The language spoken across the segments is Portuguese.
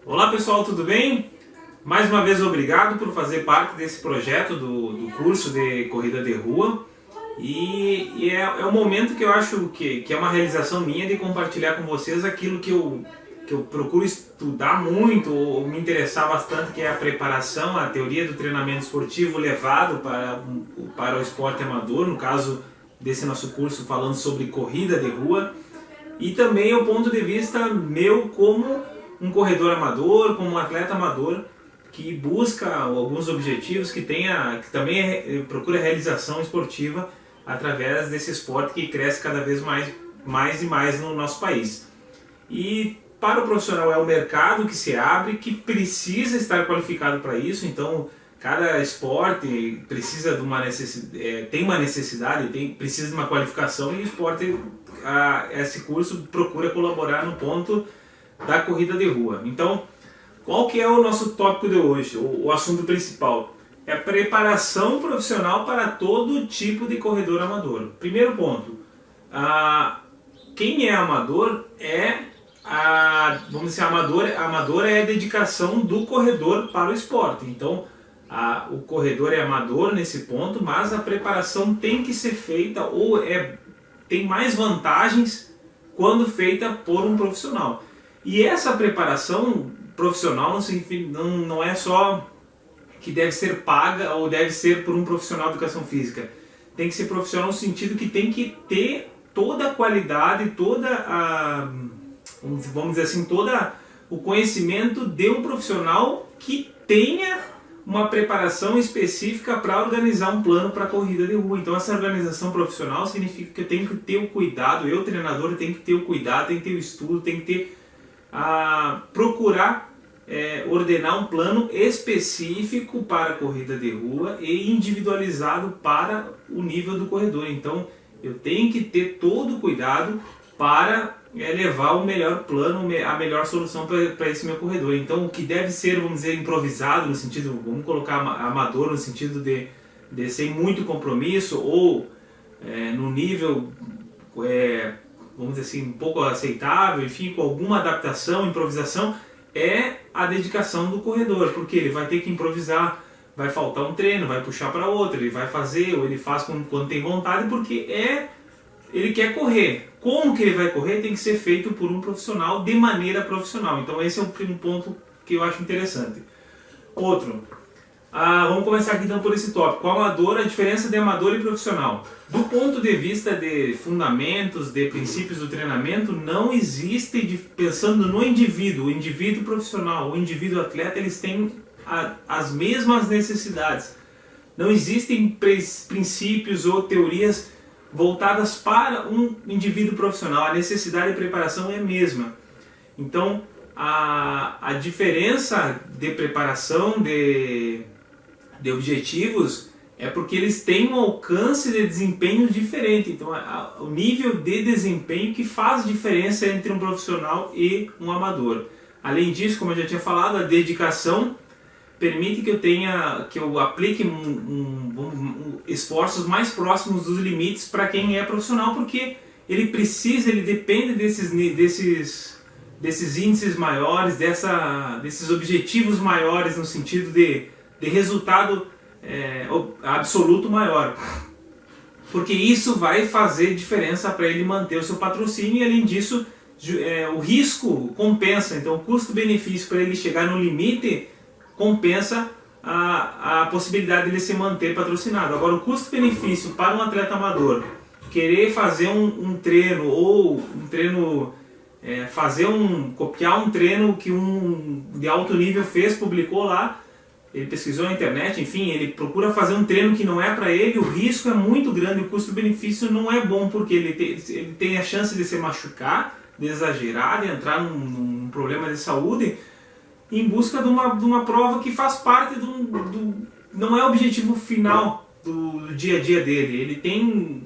Olá pessoal, tudo bem? Mais uma vez obrigado por fazer parte desse projeto do curso de corrida de rua e é um momento que eu acho que é uma realização minha de compartilhar com vocês aquilo que eu procuro estudar muito ou me interessar bastante, que é a preparação, a teoria do treinamento esportivo levado para o esporte amador, no caso desse nosso curso falando sobre corrida de rua, e também o ponto de vista meu como um corredor amador, como um atleta amador que busca alguns objetivos, que também procura realização esportiva através desse esporte que cresce cada vez mais e mais no nosso país. E para o profissional é o mercado que se abre, que precisa estar qualificado para isso. Então cada esporte precisa de uma necessidade, tem uma necessidade, precisa de uma qualificação, e o esporte, esse curso procura colaborar no ponto da corrida de rua. Então, qual que é o nosso tópico de hoje? O assunto principal é a preparação profissional para todo tipo de corredor amador. Primeiro ponto, quem é amador vamos dizer, amador é a dedicação do corredor para o esporte. Então, o corredor é amador nesse ponto, mas a preparação tem que ser feita, tem mais vantagens quando feita por um profissional. E essa preparação profissional não é só que deve ser paga ou deve ser por um profissional de educação física. Tem que ser profissional no sentido que tem que ter toda a qualidade, vamos dizer assim, todo o conhecimento de um profissional que tenha uma preparação específica para organizar um plano para a corrida de rua. Então essa organização profissional significa que eu tenho que ter o cuidado, eu treinador tenho que ter o cuidado, tenho que ter o estudo, tenho que ter procurar ordenar um plano específico para a corrida de rua e individualizado para o nível do corredor. Então eu tenho que ter todo o cuidado para levar o melhor plano, a melhor solução para esse meu corredor. Então o que deve ser, vamos dizer, improvisado, no sentido, vamos colocar amador, no sentido de sem muito compromisso, ou no nível vamos dizer assim, um pouco aceitável, enfim, com alguma adaptação, improvisação, é a dedicação do corredor, porque ele vai ter que improvisar, vai faltar um treino, vai puxar para outro, ele vai fazer, ou ele faz quando tem vontade, porque ele quer correr. Como que ele vai correr tem que ser feito por um profissional, de maneira profissional. Então esse é um ponto que eu acho interessante. Outro, vamos começar aqui então por esse tópico, a diferença de amador e profissional. Do ponto de vista de fundamentos, de princípios do treinamento, não existe, pensando no indivíduo, o indivíduo profissional, o indivíduo atleta, eles têm as mesmas necessidades. Não existem princípios ou teorias voltadas para um indivíduo profissional. A necessidade de preparação é a mesma. Então a diferença de preparação, de objetivos, é porque eles têm um alcance de desempenho diferente. Então o nível de desempenho que faz diferença entre um profissional e um amador. Além disso, como eu já tinha falado, a dedicação permite que eu aplique esforços mais próximos dos limites para quem é profissional, porque ele depende desses índices maiores, desses objetivos maiores, no sentido de resultado absoluto maior, porque isso vai fazer diferença para ele manter o seu patrocínio. E além disso, o risco compensa. Então o custo-benefício para ele chegar no limite compensa a possibilidade de ele se manter patrocinado. Agora, o custo-benefício para um atleta amador querer fazer um treino, ou copiar um treino que um de alto nível fez, publicou lá, ele pesquisou na internet, enfim, ele procura fazer um treino que não é para ele, o risco é muito grande, o custo-benefício não é bom, porque ele tem a chance de se machucar, de exagerar, de entrar num problema de saúde, em busca de uma prova que faz parte não é o objetivo final do dia a dia dele.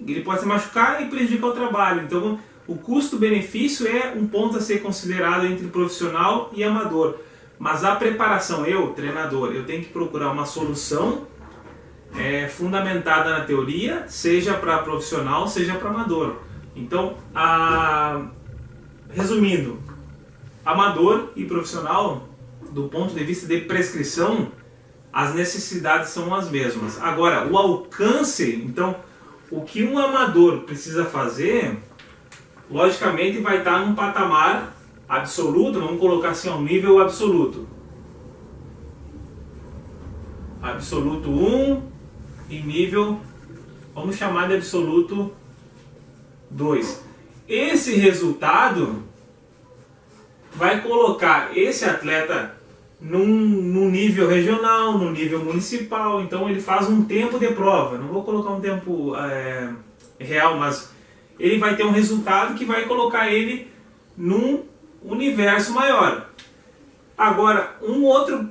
Ele pode se machucar e prejudicar o trabalho. Então o custo-benefício é um ponto a ser considerado entre profissional e amador. Mas a preparação, treinador, eu tenho que procurar uma solução fundamentada na teoria, seja para profissional, seja para amador. Então, resumindo, amador e profissional do ponto de vista de prescrição, as necessidades são as mesmas. Agora, o alcance, então, o que um amador precisa fazer, logicamente vai estar num patamar absoluto, vamos colocar assim, um nível absoluto. Absoluto 1 e nível, vamos chamar de absoluto 2. Esse resultado vai colocar esse atleta num nível regional, no nível municipal. Então ele faz um tempo de prova, não vou colocar um tempo real, mas ele vai ter um resultado que vai colocar ele num universo maior. Agora, um outro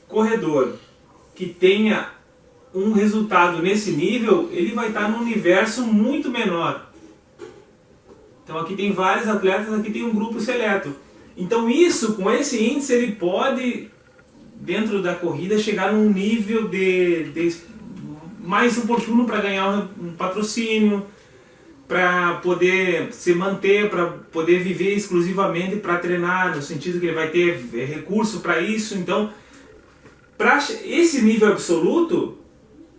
corredor que tenha um resultado nesse nível, ele vai estar num universo muito menor. Então aqui tem vários atletas, aqui tem um grupo seleto. Então isso, com esse índice, ele pode, dentro da corrida, chegar num nível de mais oportuno para ganhar um patrocínio, para poder se manter, para poder viver exclusivamente para treinar, no sentido que ele vai ter recurso para isso. Então, para esse nível absoluto,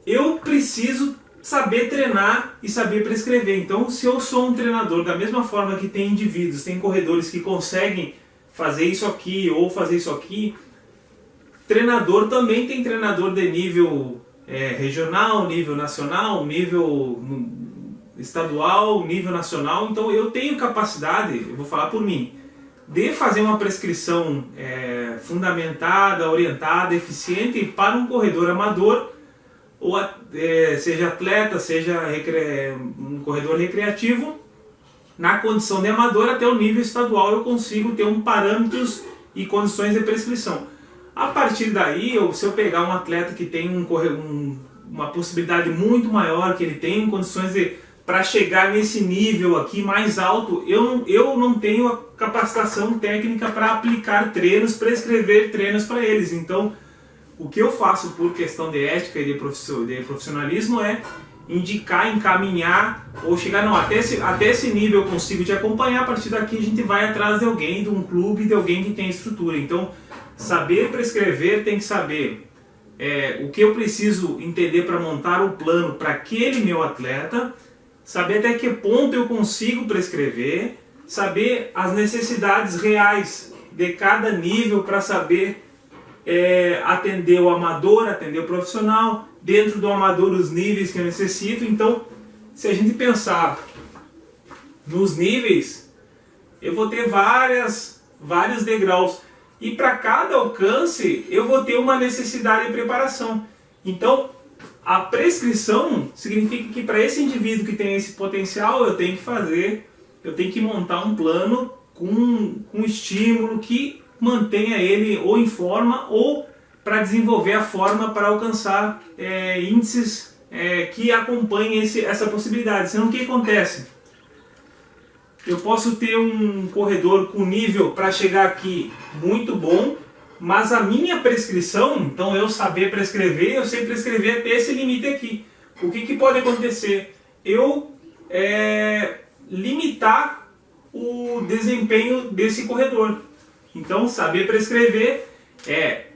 eu preciso saber treinar e saber prescrever. Então, se eu sou um treinador, da mesma forma que tem indivíduos, tem corredores que conseguem fazer isso aqui ou fazer isso aqui, treinador também tem treinador de nível regional, nível nacional, nível estadual, nível nacional. Então eu tenho capacidade, eu vou falar por mim, de fazer uma prescrição fundamentada, orientada, eficiente para um corredor amador, ou seja atleta, seja um corredor recreativo. Na condição de amador, até o nível estadual eu consigo ter parâmetros e condições de prescrição. A partir daí, se eu pegar um atleta que tem uma possibilidade muito maior, que ele tem condições para chegar nesse nível aqui mais alto, eu não tenho a capacitação técnica para aplicar treinos, prescrever treinos para eles. Então, o que eu faço por questão de ética e de profissionalismo é indicar, encaminhar, ou chegar, não, até esse nível eu consigo te acompanhar, a partir daqui a gente vai atrás de alguém, de um clube, de alguém que tem estrutura. Então, saber prescrever tem que saber o que eu preciso entender para montar o plano para aquele meu atleta, saber até que ponto eu consigo prescrever, saber as necessidades reais de cada nível para saber atender o amador, atender o profissional, dentro do amador os níveis que eu necessito. Então, se a gente pensar nos níveis, eu vou ter vários degraus, e para cada alcance eu vou ter uma necessidade de preparação. Então, a prescrição significa que para esse indivíduo que tem esse potencial, eu tenho que montar um plano com estímulo que mantenha ele ou em forma, ou para desenvolver a forma para alcançar índices que acompanhem essa possibilidade. Senão o que acontece? Eu posso ter um corredor com nível para chegar aqui muito bom, mas a minha prescrição, então eu saber prescrever, eu sei prescrever até esse limite aqui. O que pode acontecer? Eu limitar o desempenho desse corredor. Então, saber prescrever é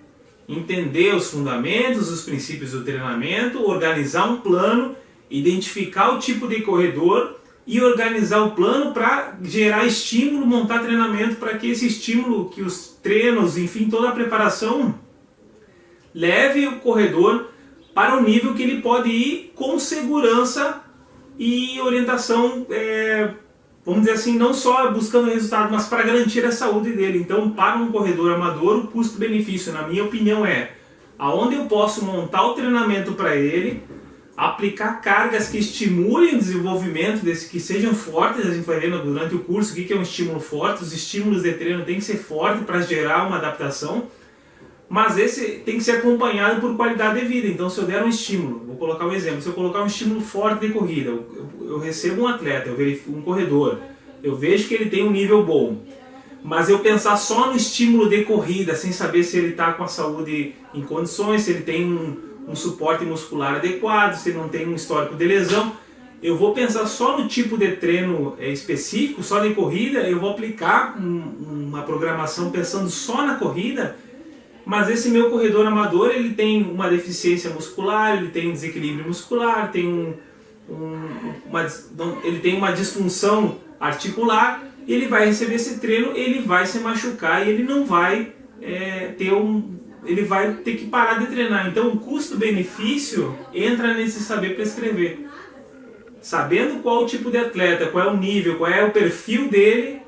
entender os fundamentos, os princípios do treinamento, organizar um plano, identificar o tipo de corredor e organizar o plano para gerar estímulo, montar treinamento para que esse estímulo, que os treinos, enfim, toda a preparação leve o corredor para o nível que ele pode ir com segurança e orientação, vamos dizer assim, não só buscando resultado, mas para garantir a saúde dele. Então, para um corredor amador, o custo-benefício, na minha opinião, é aonde eu posso montar o treinamento para ele, aplicar cargas que estimulem o desenvolvimento que sejam fortes. A gente vai vendo durante o curso o que é um estímulo forte. Os estímulos de treino têm que ser fortes para gerar uma adaptação, mas esse tem que ser acompanhado por qualidade de vida. Então, se eu der um estímulo, vou colocar um exemplo, se eu colocar um estímulo forte de corrida, eu recebo um atleta, eu verifico um corredor, eu vejo que ele tem um nível bom, mas eu pensar só no estímulo de corrida, sem saber se ele está com a saúde em condições, se ele tem um suporte muscular adequado, se ele não tem um histórico de lesão, eu vou pensar só no tipo de treino específico, só de corrida, eu vou aplicar uma programação pensando só na corrida, mas esse meu corredor amador ele tem uma deficiência muscular, ele tem um desequilíbrio muscular, ele tem uma disfunção articular, e ele vai receber esse treino, ele vai se machucar e ele não vai ele vai ter que parar de treinar. Então o custo-benefício entra nesse saber prescrever. Sabendo qual o tipo de atleta, qual é o nível, qual é o perfil dele,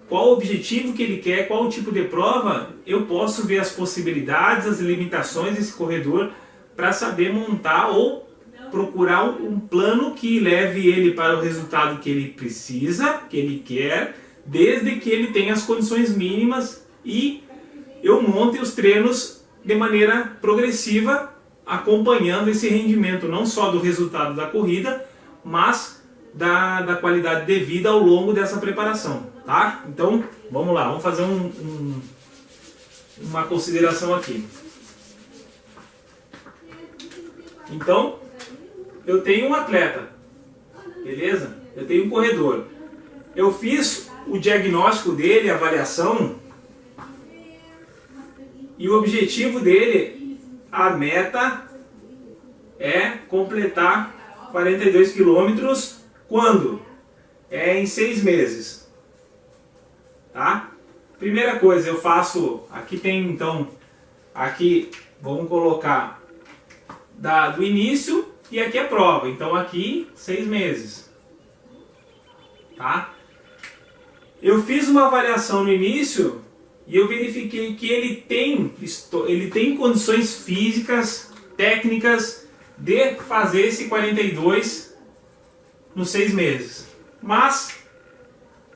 qual o objetivo que ele quer, qual o tipo de prova, eu posso ver as possibilidades, as limitações desse corredor para saber montar ou procurar um plano que leve ele para o resultado que ele precisa, que ele quer, desde que ele tenha as condições mínimas e eu monte os treinos de maneira progressiva, acompanhando esse rendimento não só do resultado da corrida, mas da qualidade de vida ao longo dessa preparação, tá? Então, vamos lá, vamos fazer uma consideração aqui. Então, eu tenho um atleta, beleza? Eu tenho um corredor. Eu fiz o diagnóstico dele, a avaliação, e o objetivo dele, a meta, é completar 42 quilômetros. Quando? É em 6 meses. Tá? Primeira coisa, eu faço, aqui tem então, aqui vamos colocar do início e aqui a prova. Então aqui 6 meses. Tá? Eu fiz uma avaliação no início e eu verifiquei que ele tem condições físicas, técnicas de fazer esse 42 nos 6 meses. Mas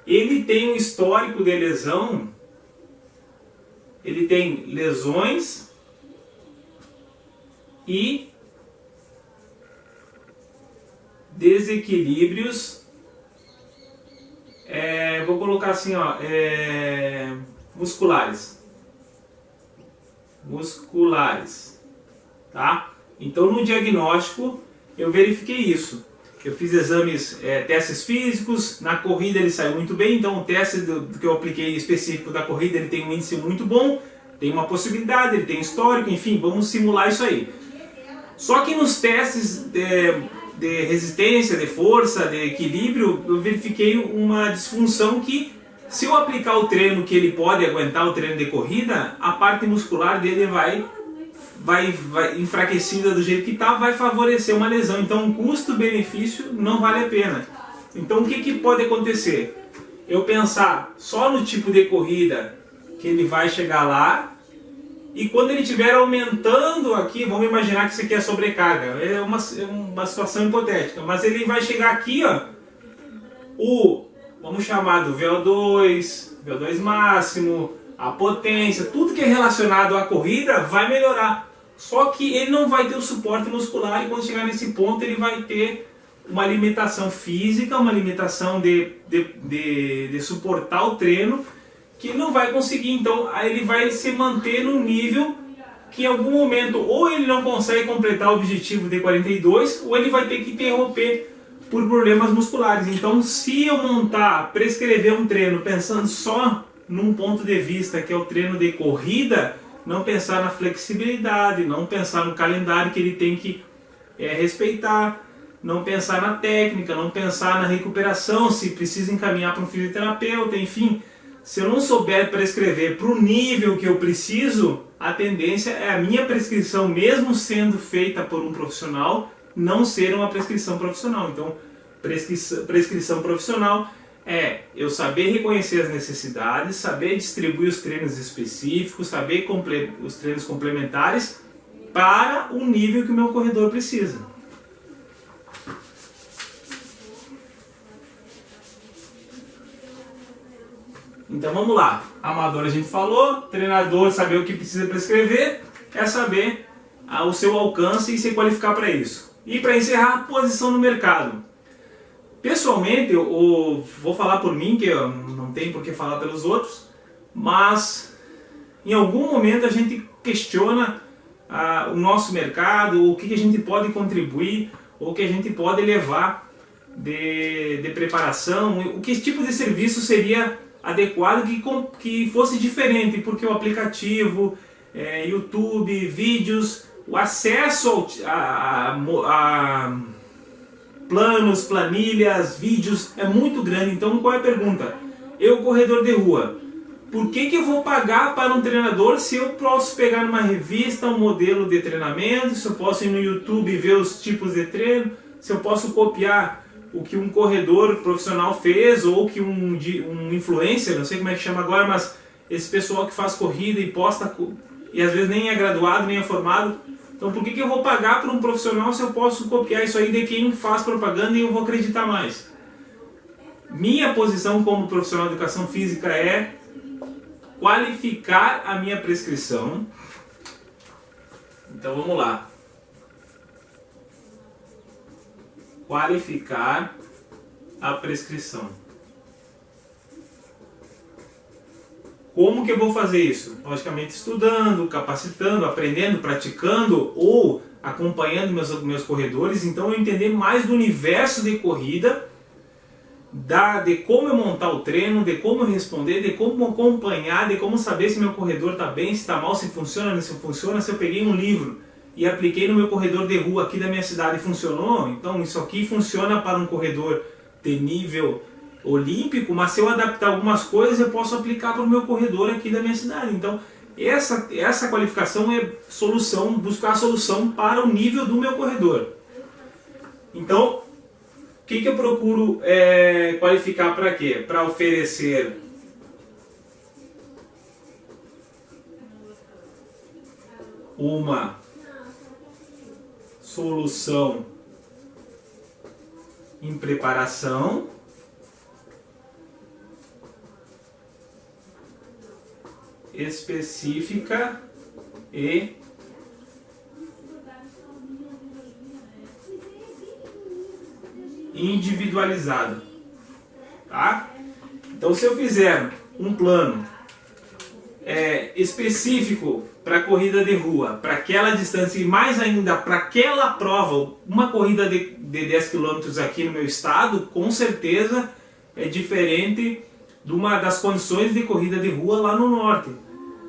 ele tem um histórico de lesão, ele tem lesões e desequilíbrios, vou colocar assim, ó, musculares, tá? Então no diagnóstico eu verifiquei isso. Eu fiz exames, testes físicos, na corrida ele saiu muito bem, então o teste que eu apliquei específico da corrida ele tem um índice muito bom, tem uma possibilidade, ele tem histórico, enfim, vamos simular isso aí. Só que nos testes de resistência, de força, de equilíbrio, eu verifiquei uma disfunção que, se eu aplicar o treino que ele pode aguentar, o treino de corrida, a parte muscular dele vai enfraquecida do jeito que está, vai favorecer uma lesão. Então o custo-benefício não vale a pena. Então o que pode acontecer? Eu pensar só no tipo de corrida que ele vai chegar lá, e quando ele estiver aumentando aqui, vamos imaginar que isso aqui é sobrecarga, é uma situação hipotética, mas ele vai chegar aqui, ó, vamos chamar do VO2 máximo, a potência, tudo que é relacionado à corrida vai melhorar. Só que ele não vai ter o suporte muscular, e quando chegar nesse ponto ele vai ter uma limitação física, uma limitação de suportar o treino, que ele não vai conseguir. Então ele vai se manter no nível que em algum momento ou ele não consegue completar o objetivo de 42, ou ele vai ter que interromper por problemas musculares. Então se eu prescrever um treino pensando só num ponto de vista que é o treino de corrida, não pensar na flexibilidade, não pensar no calendário que ele tem que respeitar, não pensar na técnica, não pensar na recuperação, se precisa encaminhar para um fisioterapeuta, enfim, se eu não souber prescrever para o nível que eu preciso, a tendência é a minha prescrição, mesmo sendo feita por um profissional, não ser uma prescrição profissional. Então, prescrição profissional é eu saber reconhecer as necessidades, saber distribuir os treinos específicos, saber os treinos complementares para o nível que o meu corredor precisa. Então vamos lá, amador a gente falou, treinador saber o que precisa prescrever, é saber o seu alcance e se qualificar para isso. E para encerrar, posição no mercado. Pessoalmente, eu vou falar por mim, que eu não tenho por que falar pelos outros, mas em algum momento a gente questiona o nosso mercado, o que a gente pode contribuir, ou o que a gente pode levar de preparação, o que tipo de serviço seria adequado que fosse diferente, porque o aplicativo, YouTube, vídeos, o acesso a planos, planilhas, vídeos é muito grande. Então qual é a pergunta? Eu, corredor de rua, por que eu vou pagar para um treinador se eu posso pegar numa revista um modelo de treinamento, se eu posso ir no YouTube ver os tipos de treino, se eu posso copiar o que um corredor profissional fez ou que um influencer, não sei como é que chama agora, mas esse pessoal que faz corrida e posta e às vezes nem é graduado, nem é formado. Então por que eu vou pagar para um profissional se eu posso copiar isso aí de quem faz propaganda e eu vou acreditar mais? Minha posição como profissional de educação física é qualificar a minha prescrição. Então vamos lá. Qualificar a prescrição. Como que eu vou fazer isso? Logicamente estudando, capacitando, aprendendo, praticando ou acompanhando meus corredores. Então eu entender mais do universo de corrida, de como eu montar o treino, de como eu responder, de como acompanhar, de como saber se meu corredor está bem, se está mal, se funciona, se não funciona. Se eu peguei um livro e apliquei no meu corredor de rua aqui da minha cidade e funcionou, então isso aqui funciona para um corredor de nível olímpico, mas se eu adaptar algumas coisas eu posso aplicar para o meu corredor aqui da minha cidade. Então essa qualificação é solução, buscar a solução para o nível do meu corredor. Então o que eu procuro qualificar para quê? Para oferecer uma solução em preparação específica e individualizada, tá? Então se eu fizer um plano específico para corrida de rua, para aquela distância e mais ainda para aquela prova, uma corrida de 10 km aqui no meu estado, com certeza é diferente de uma das condições de corrida de rua lá no norte.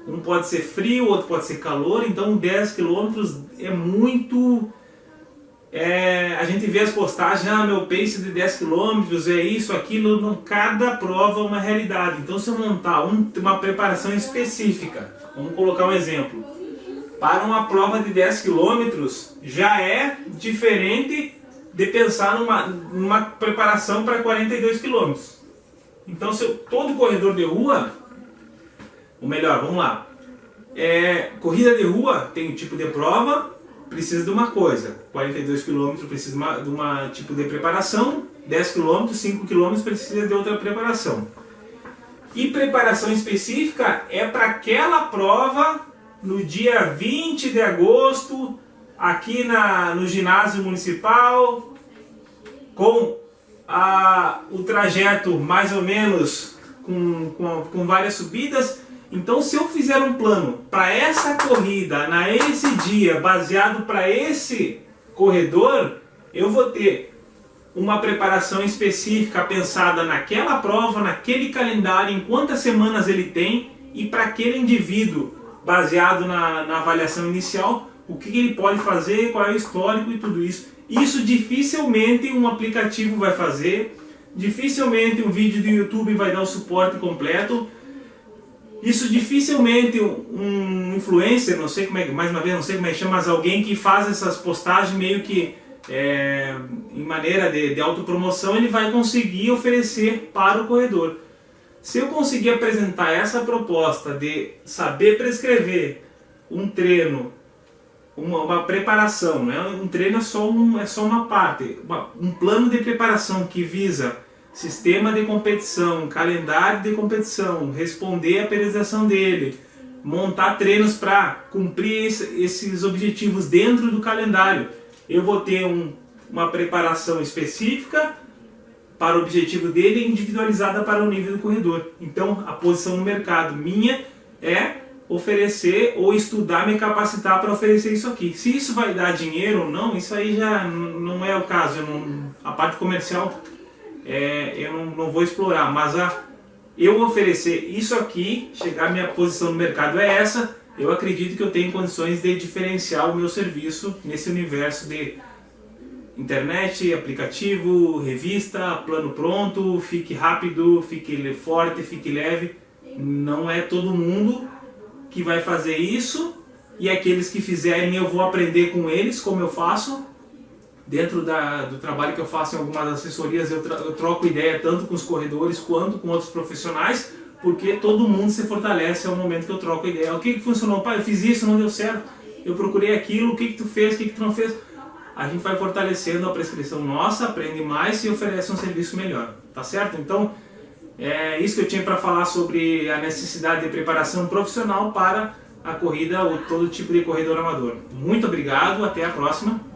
Um pode ser frio, outro pode ser calor, então 10 km é muito... a gente vê as postagens, meu pace de 10 km é isso, aquilo, cada prova é uma realidade. Então se eu montar uma preparação específica, vamos colocar um exemplo, para uma prova de 10 km já é diferente de pensar numa preparação para 42 km. Então se todo corredor de rua, ou melhor, vamos lá, corrida de rua tem um tipo de prova, precisa de uma coisa, 42 km precisa de uma tipo de preparação, 10 km, 5 km precisa de outra preparação. E preparação específica é para aquela prova no dia 20 de agosto, aqui no ginásio municipal, com o trajeto mais ou menos com várias subidas. Então se eu fizer um plano para essa corrida, esse dia, baseado para esse corredor, eu vou ter uma preparação específica pensada naquela prova, naquele calendário, em quantas semanas ele tem, e para aquele indivíduo, baseado na avaliação inicial, o que ele pode fazer, qual é o histórico e tudo isso. Isso dificilmente um aplicativo vai fazer, dificilmente um vídeo do YouTube vai dar o suporte completo. Isso dificilmente um influencer, não sei como é, mais uma vez não sei como é que chama, mas alguém que faz essas postagens meio que em maneira de autopromoção, ele vai conseguir oferecer para o corredor. Se eu conseguir apresentar essa proposta de saber prescrever um treino, uma preparação, né? Um treino é só uma parte, um plano de preparação que visa sistema de competição, calendário de competição, responder à periodização dele, montar treinos para cumprir esses objetivos dentro do calendário. Eu vou ter uma preparação específica para o objetivo dele e individualizada para o nível do corredor. Então a posição no mercado minha é oferecer ou estudar, me capacitar para oferecer isso aqui. Se isso vai dar dinheiro ou não, isso aí já não é o caso. A parte comercial eu não vou explorar, mas eu oferecer isso aqui, chegar, minha posição no mercado é essa, eu acredito que eu tenho condições de diferenciar o meu serviço nesse universo de internet, aplicativo, revista, plano pronto, fique rápido, fique forte, fique leve. Não é todo mundo que vai fazer isso, e aqueles que fizerem eu vou aprender com eles, como eu faço. Dentro do trabalho que eu faço em algumas assessorias, eu troco ideia tanto com os corredores quanto com outros profissionais, porque todo mundo se fortalece ao momento que eu troco ideia. O que funcionou? Pai, eu fiz isso, não deu certo. Eu procurei aquilo, o que tu fez, o que tu não fez? A gente vai fortalecendo a prescrição nossa, aprende mais e oferece um serviço melhor. Tá certo? Então, é isso que eu tinha para falar sobre a necessidade de preparação profissional para a corrida ou todo tipo de corredor amador. Muito obrigado, até a próxima.